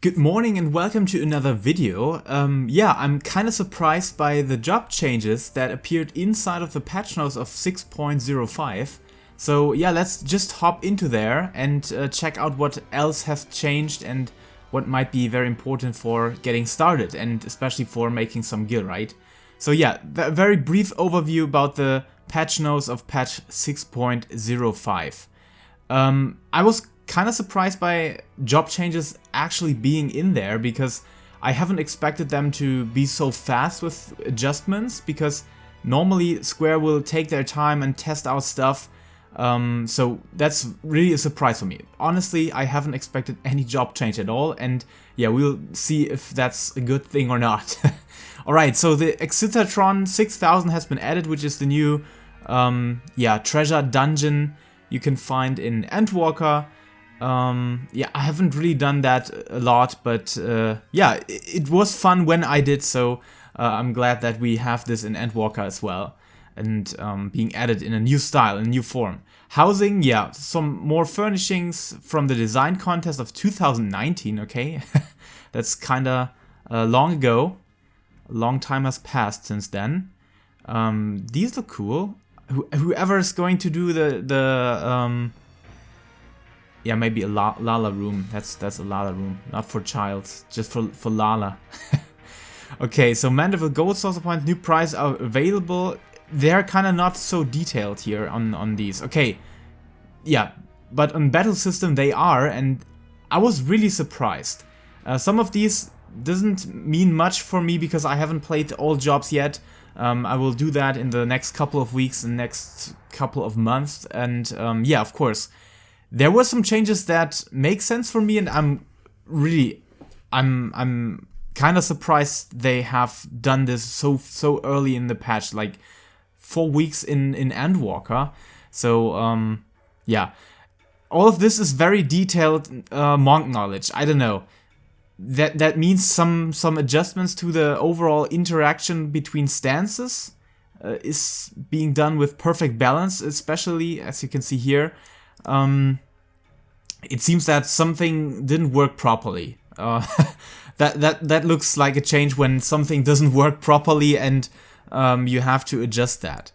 Good morning and welcome to another video. I'm kind of surprised by the job changes that appeared inside of the patch notes of 6.05. So yeah, let's just hop into there and check out what else has changed and what might be very important for getting started and especially for making some Gil, right? So yeah, a very brief overview about the patch notes of patch 6.05. I was kind of surprised by job changes actually being in there because I haven't expected them to be so fast with adjustments, because normally Square will take their time and test out stuff, so that's really a surprise for me. Honestly, I haven't expected any job change at all, and yeah, we'll see if that's a good thing or not. Alright, so the Excitatron 6000 has been added, which is the new treasure dungeon you can find in Endwalker. I haven't really done that a lot, but it was fun when I did, so I'm glad that we have this in Endwalker as well, and being added in a new style, a new form. Housing, yeah, some more furnishings from the design contest of 2019, okay? That's kinda long ago. A long time has passed since then. These look cool. Whoever is going to do maybe a Lala room. That's a Lala room, not for Childs, just for Lala. Okay, so Mandeville Gold Saucer Points, new price are available. They're kind of not so detailed here on these. Okay, yeah, but on Battle System they are, and I was really surprised. Some of these doesn't mean much for me because I haven't played all jobs yet. I will do that in the next couple of weeks and next couple of months, and yeah, of course. There were some changes that make sense for me, and I'm kind of surprised they have done this so early in the patch, like 4 weeks in Endwalker. So yeah, all of this is very detailed monk knowledge. I don't know. That means some adjustments to the overall interaction between stances is being done with perfect balance, especially as you can see here. It seems that something didn't work properly. That looks like a change when something doesn't work properly and you have to adjust that.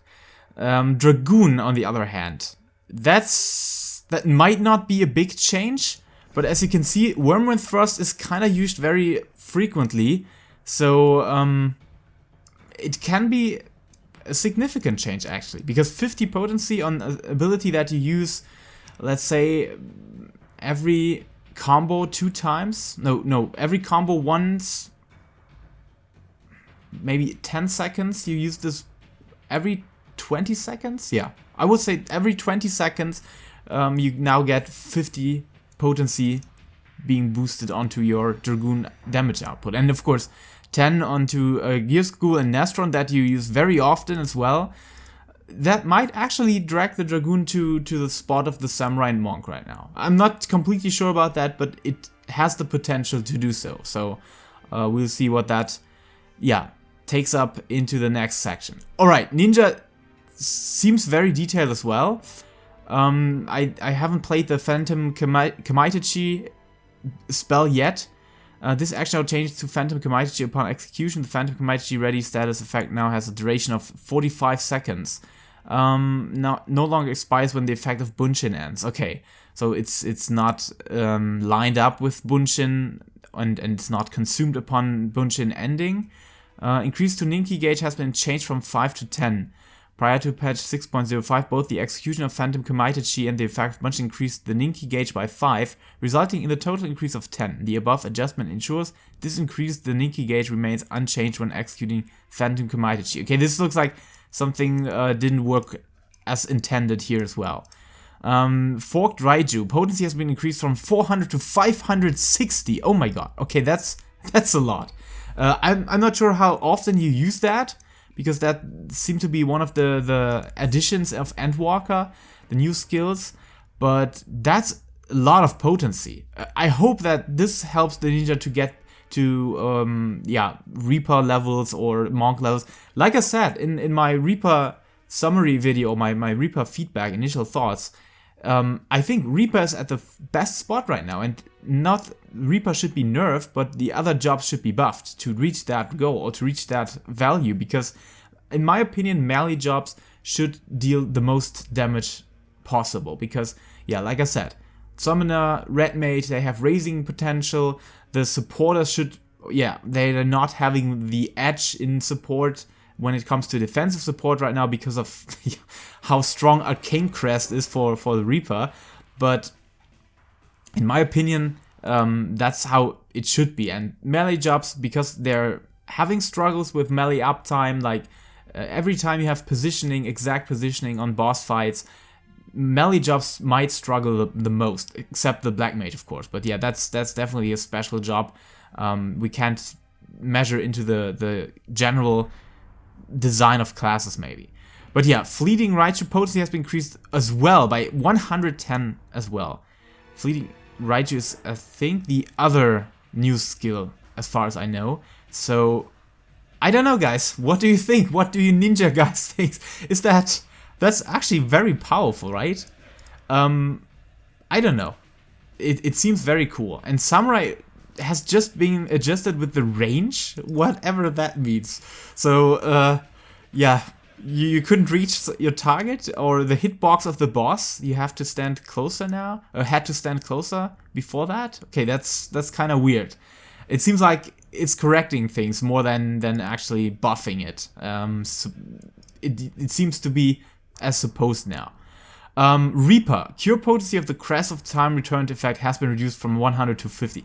Dragoon, on the other hand, that might not be a big change, but as you can see, Wormwind Thrust is kind of used very frequently, so it can be a significant change actually, because 50 potency on an ability that you use, let's say, every combo 2 times? No, every combo once, maybe 10 seconds, you use this every 20 seconds? Yeah, I would say every 20 seconds you now get 50 potency being boosted onto your Dragoon damage output. And of course, 10 onto Gear School and Nestron that you use very often as well. That might actually drag the Dragoon to the spot of the Samurai and Monk right now. I'm not completely sure about that, but it has the potential to do so. So we'll see what that, takes up into the next section. Alright, Ninja seems very detailed as well. I haven't played the Phantom Kamaitachi spell yet. This action now changes to Phantom Kamaitachi upon execution. The Phantom Kamaitachi ready status effect now has a duration of 45 seconds. Now no longer expires when the effect of Bunshin ends. Okay, so it's not lined up with Bunshin and it's not consumed upon Bunshin ending. Increase to Ninki gauge has been changed from 5 to 10. Prior to patch 6.05, both the execution of Phantom Kamaitachi and the effect of Bunshin increased the Ninki gauge by 5, resulting in a total increase of 10. The above adjustment ensures this increase the Ninki gauge remains unchanged when executing Phantom Kamaitachi. Okay, this looks like something didn't work as intended here as well. Forked Raiju. Potency has been increased from 400 to 560. Oh my god. Okay, that's a lot. I'm not sure how often you use that, because that seemed to be one of the additions of Endwalker, the new skills, but that's a lot of potency. I hope that this helps the ninja to get to Reaper levels or Monk levels. Like I said in my Reaper summary video, my Reaper feedback, initial thoughts, I think Reaper is at the best spot right now, and not Reaper should be nerfed, but the other jobs should be buffed to reach that goal or to reach that value, because in my opinion melee jobs should deal the most damage possible, because yeah, like I said, Summoner, Red Mage, they have raising potential. The supporters should, yeah, they're not having the edge in support when it comes to defensive support right now because of how strong Arcane Crest is for the Reaper. But in my opinion, that's how it should be. And melee jobs, because they're having struggles with melee uptime, like every time you have positioning, exact positioning on boss fights, melee jobs might struggle the most, except the Black Mage, of course. But yeah, that's definitely a special job. We can't measure into the general design of classes, maybe. But yeah, Fleeting Raichu potency has been increased as well by 110 as well. Fleeting Raichu is, I think, the other new skill, as far as I know. So, I don't know, guys. What do you think? What do you ninja guys think? That's actually very powerful, right? I don't know. It seems very cool. And Samurai has just been adjusted with the range, whatever that means. So, yeah, you couldn't reach your target or the hitbox of the boss. You have to stand closer now, or had to stand closer before that. Okay, that's kind of weird. It seems like it's correcting things more than actually buffing it. So it seems to be as supposed now. Reaper, cure potency of the Crest of Time returned effect has been reduced from 100 to 50.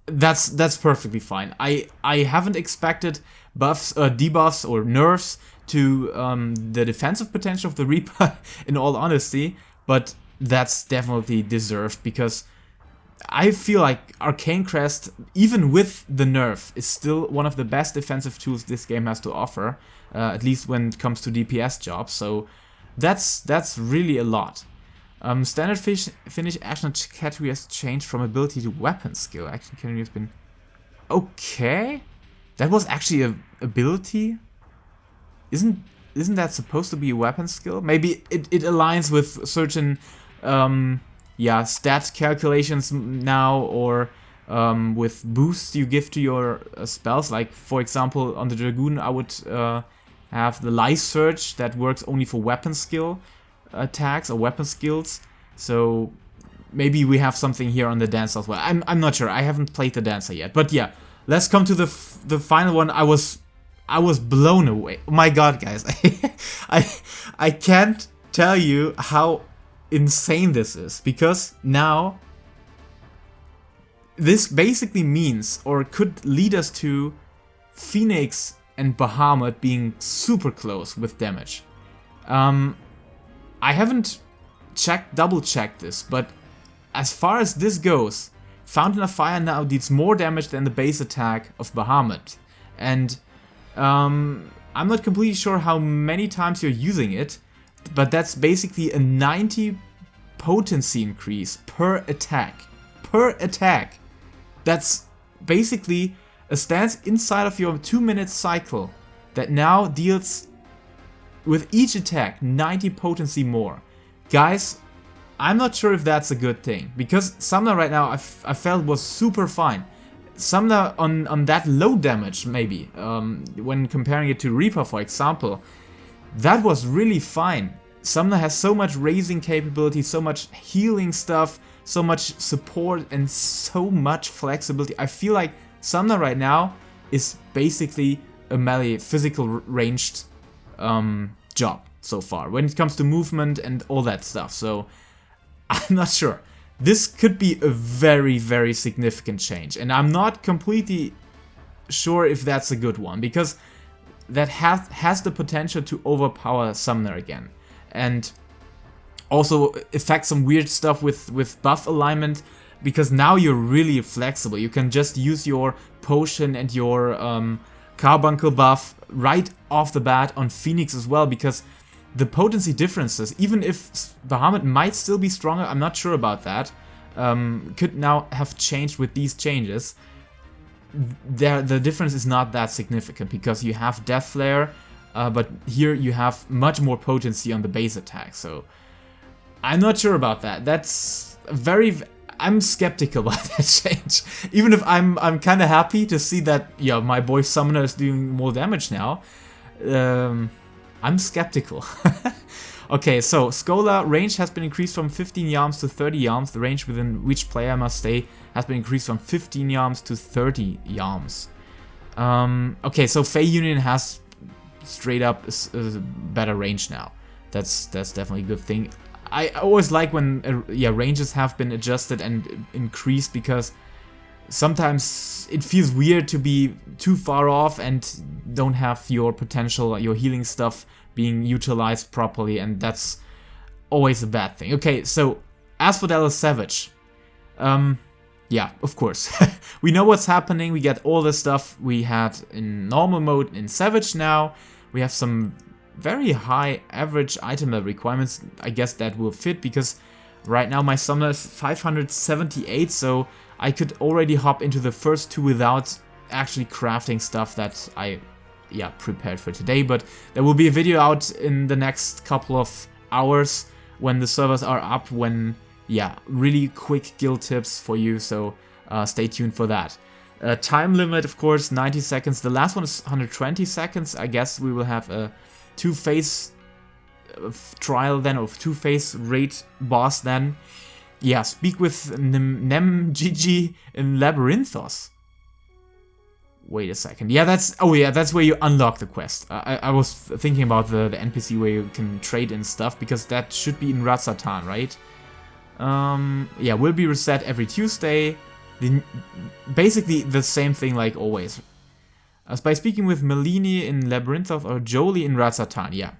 That's perfectly fine. I haven't expected buffs, debuffs or nerfs to the defensive potential of the Reaper, in all honesty, but that's definitely deserved, because I feel like Arcane Crest, even with the nerf, is still one of the best defensive tools this game has to offer, at least when it comes to DPS jobs, so that's really a lot. Standard finish action category has changed from ability to weapon skill. Action category has been... Okay? That was actually a ability? Isn't that supposed to be a weapon skill? Maybe it aligns with certain yeah, stat calculations now, or with boosts you give to your spells. Like, for example, on the Dragoon I would have the Life Surge that works only for weapon skill attacks or weapon skills. So maybe we have something here on the Dancer as well. I'm not sure. I haven't played the Dancer yet. But yeah, let's come to the final one. I was blown away. Oh my god, guys. I can't tell you how insane this is, because now this basically means, or could lead us to, Phoenix and Bahamut being super close with damage. I haven't double checked this, but as far as this goes, Fountain of Fire now deals more damage than the base attack of Bahamut. And I'm not completely sure how many times you're using it, but that's basically a 90 potency increase per attack. Per attack! That's basically a stance inside of your 2-minute cycle that now deals with each attack 90 potency more. Guys, I'm not sure if that's a good thing, because Summoner right now I felt was super fine. Summoner on that low damage, maybe, when comparing it to Reaper, for example, that was really fine. Summoner has so much raising capability, so much healing stuff, so much support, and so much flexibility. I feel like Summoner right now is basically a melee physical ranged job so far, when it comes to movement and all that stuff. So I'm not sure. This could be a very, very significant change, and I'm not completely sure if that's a good one, because that has the potential to overpower Summoner again, and also affect some weird stuff with buff alignment, because now you're really flexible. You can just use your potion and your carbuncle buff right off the bat on Phoenix as well, because the potency differences, even if Bahamut might still be stronger, I'm not sure about that, could now have changed with these changes. The difference is not that significant, because you have Death Flare, but here you have much more potency on the base attack. So I'm not sure about that. That's I'm skeptical about that change. Even if I'm kind of happy to see that, yeah, my boy Summoner is doing more damage now. I'm skeptical. Okay, so Scholar range has been increased from 15 yalms to 30 yalms. The range within which player must stay has been increased from 15 yalms to 30 yalms. Okay, so Fey Union has straight up a better range now. That's definitely a good thing. I always like when ranges have been adjusted and increased, because sometimes it feels weird to be too far off and don't have your potential, your healing stuff being utilized properly, and that's always a bad thing. Okay, so Asphodel is Savage. Yeah, of course. We know what's happening. We get all the stuff we had in normal mode in Savage now. We have some very high average item level requirements. I guess that will fit, because right now my summoner is 578, so I could already hop into the first two without actually crafting stuff that I prepared for today. But there will be a video out in the next couple of hours when the servers are up, when really quick guild tips for you, so stay tuned for that. Time limit, of course, 90 seconds. The last one is 120 seconds. I guess we will have a two-phase trial then, of two-phase raid boss then. Yeah, speak with Nem Gigi in Labyrinthos. Wait a second. Yeah, that's where you unlock the quest. I was thinking about the NPC where you can trade in stuff, because that should be in Ratsatan, right? Yeah, will be reset every Tuesday. Basically the same thing like always. By speaking with Melini in Labyrinthos or Jolie in Ratsatan, yeah.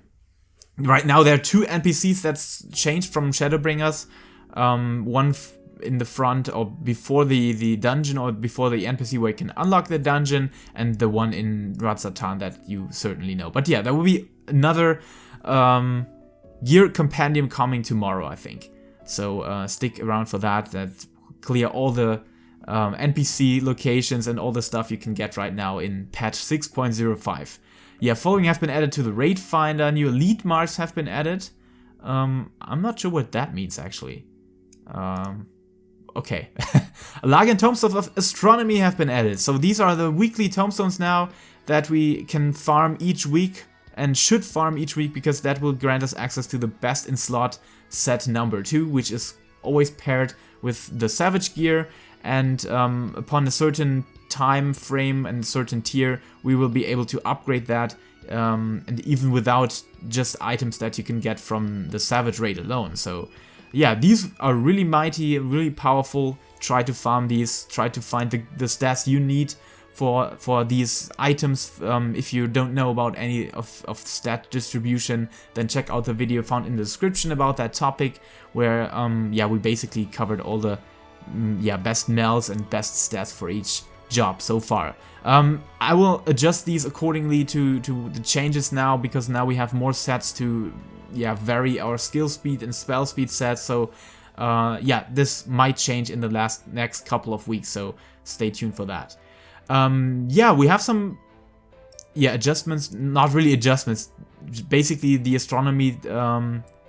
Right now there are two NPCs that's changed from Shadowbringers. One in the front or before the dungeon, or before the NPC where you can unlock the dungeon, and the one in Ratsatan that you certainly know. But yeah, there will be another gear compendium coming tomorrow, I think. So stick around for that. That clear all the NPC locations and all the stuff you can get right now in patch 6.05. Yeah, following have been added to the raid finder. New elite marks have been added. I'm not sure what that means actually. Okay. Lagin Tombstones of Astronomy have been added. So these are the weekly tombstones now that we can farm each week, and should farm each week, because that will grant us access to the best in slot set number 2, which is always paired with the Savage gear, and upon a certain time frame and certain tier, we will be able to upgrade that, and even without just items that you can get from the Savage raid alone. So yeah, these are really mighty, really powerful. Try to farm these, try to find the stats you need for these items. If you don't know about any of stat distribution, then check out the video found in the description about that topic, where we basically covered all the best melts and best stats for each job so far. I will adjust these accordingly to the changes now, because now we have more sets to vary our skill speed and spell speed sets. So this might change in the next couple of weeks, so stay tuned for that. We have some adjustments, not really adjustments. Basically the astronomy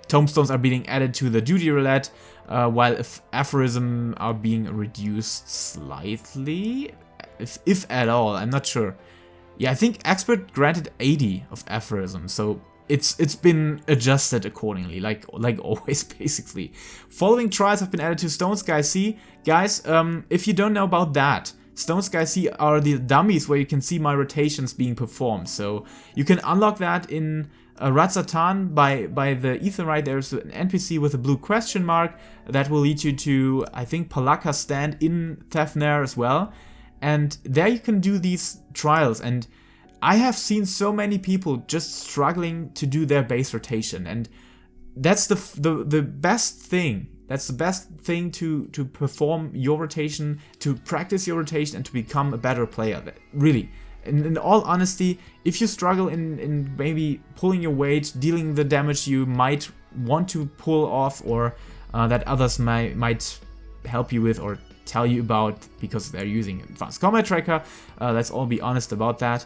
tombstones are being added to the duty roulette, while aphorism are being reduced slightly, if at all. I'm not sure. Yeah, I think expert granted 80 of aphorism, so it's been adjusted accordingly, like always basically. Following trials have been added to Stone Sky Sea. Guys, if you don't know about that, Stone Sky Sea are the dummies where you can see my rotations being performed. So you can unlock that in Ratsatan by the Aetheryte. There's an NPC with a blue question mark that will lead you to, I think, Palaka stand in Thefner as well. And there you can do these trials, and I have seen so many people just struggling to do their base rotation, and that's the best thing. That's the best thing to perform your rotation, to practice your rotation, and to become a better player. Really, in all honesty, if you struggle in maybe pulling your weight, dealing the damage you might want to pull off, or that others might help you with or tell you about because they're using Advanced Combat Tracker, let's all be honest about that.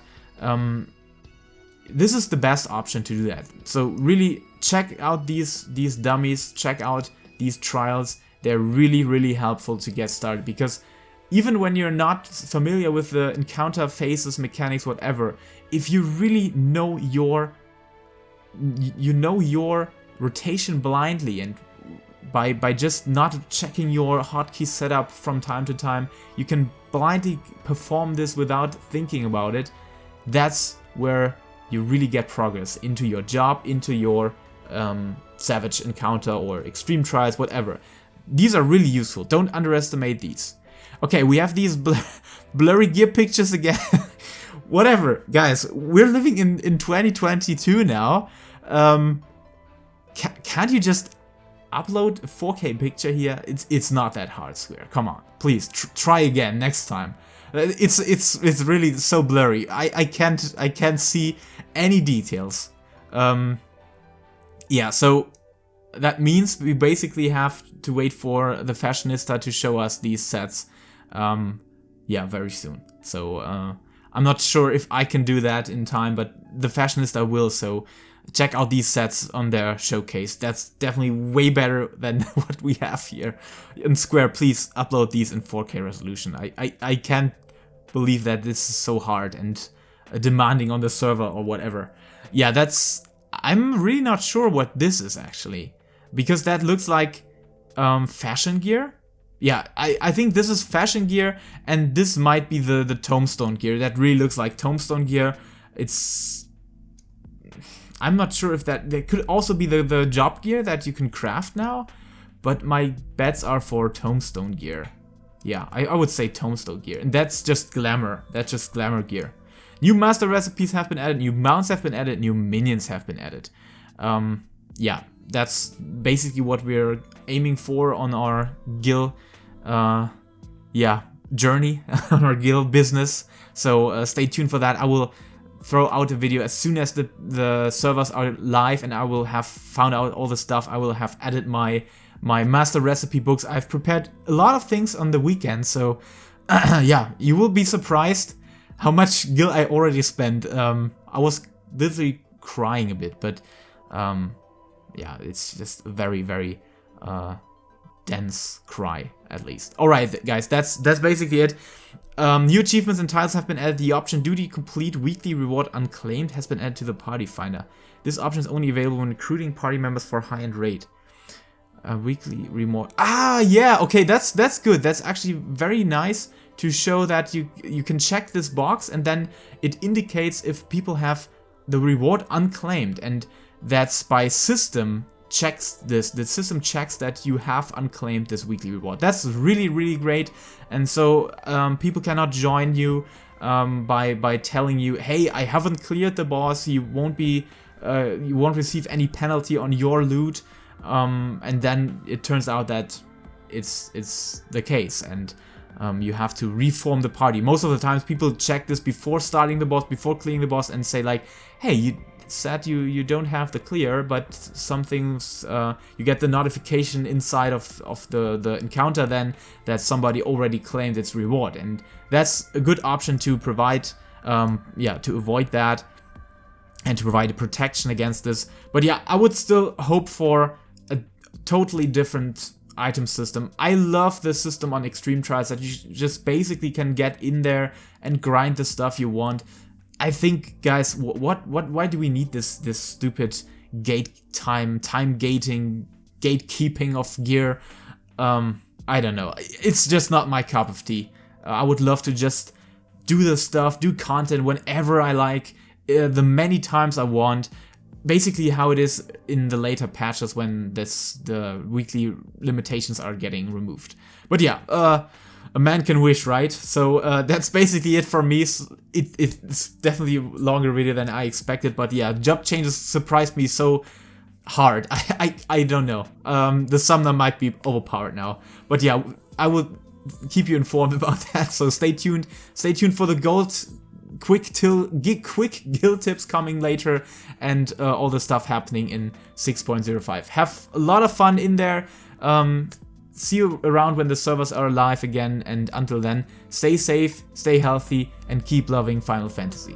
this is the best option to do that. So really check out these dummies, check out these trials. They're really helpful to get started, because even when you're not familiar with the encounter phases, mechanics, whatever, if you really know your rotation blindly, and by just not checking your hotkey setup from time to time, you can blindly perform this without thinking about it. That's where you really get progress into your job, into your Savage encounter or extreme trials, whatever. These are really useful. Don't underestimate these. Okay, we have these blurry gear pictures again. Whatever, guys. We're living in 2022 now. Can't you just upload a 4K picture here? It's not that hard, Square. Come on, please try again next time. It's really so blurry. I can't see any details. Yeah, so that means we basically have to wait for the fashionista to show us these sets. Yeah, very soon. So I'm not sure if I can do that in time, but the fashionista will. So check out these sets on their showcase. That's definitely way better than what we have here. And Square, please upload these in 4K resolution. I can't believe that this is so hard and demanding on the server or whatever. Yeah, I'm really not sure what this is actually, because that looks like fashion gear. Yeah, I think this is fashion gear, and this might be the tombstone gear. That really looks like tombstone gear. I'm not sure if that could also be the job gear that you can craft now, but my bets are for tombstone gear. Yeah, I would say tombstone gear, and that's just glamour. That's just glamour gear. New master recipes have been added, new mounts have been added, new minions have been added. Yeah, that's basically what we're aiming for on our Gil, journey, on our Gil business. So stay tuned for that. I will throw out a video as soon as the servers are live, and I will have found out all the stuff. I will have added my master recipe books. I've prepared a lot of things on the weekend, so yeah, you will be surprised how much Gil I already spent. I was literally crying a bit, but yeah, it's just a very dense cry, at least. Alright, guys, that's basically it. New achievements and titles have been added. The option Duty Complete Weekly Reward Unclaimed has been added to the Party Finder. This option is only available when recruiting party members for high-end raid. Weekly reward. Ah, yeah, okay, that's good. That's actually very nice to show that you can check this box, and then it indicates if people have the reward unclaimed, and that's by system checks this. The system checks that you have unclaimed this weekly reward. That's really great, and so people cannot join you by telling you, hey, I haven't cleared the boss, you won't receive any penalty on your loot, and then it turns out that it's the case, and you have to reform the party. Most of the times people check this before starting the boss, before clearing the boss, and say like, hey, you said you don't have the clear, but some things, you get the notification inside of the encounter then that somebody already claimed its reward, and that's a good option to provide, yeah, to avoid that and to provide a protection against this. But yeah, I would still hope for a totally different item system. I love the system on Extreme Trials that you just basically can get in there and grind the stuff you want. I think, guys, why do we need this stupid time gating, gatekeeping of gear? I don't know. It's just not my cup of tea. I would love to just do the stuff, do content whenever I like, the many times I want. Basically how it is in the later patches when the weekly limitations are getting removed. But yeah, a man can wish, right? So that's basically it for me. It's definitely a longer video than I expected, but yeah, job changes surprised me so hard. I don't know. The summoner might be overpowered now, but yeah, I will keep you informed about that. So stay tuned. Stay tuned for the quick Gil tips coming later, and all the stuff happening in 6.05. Have a lot of fun in there. See you around when the servers are live again, and until then, stay safe, stay healthy, and keep loving Final Fantasy.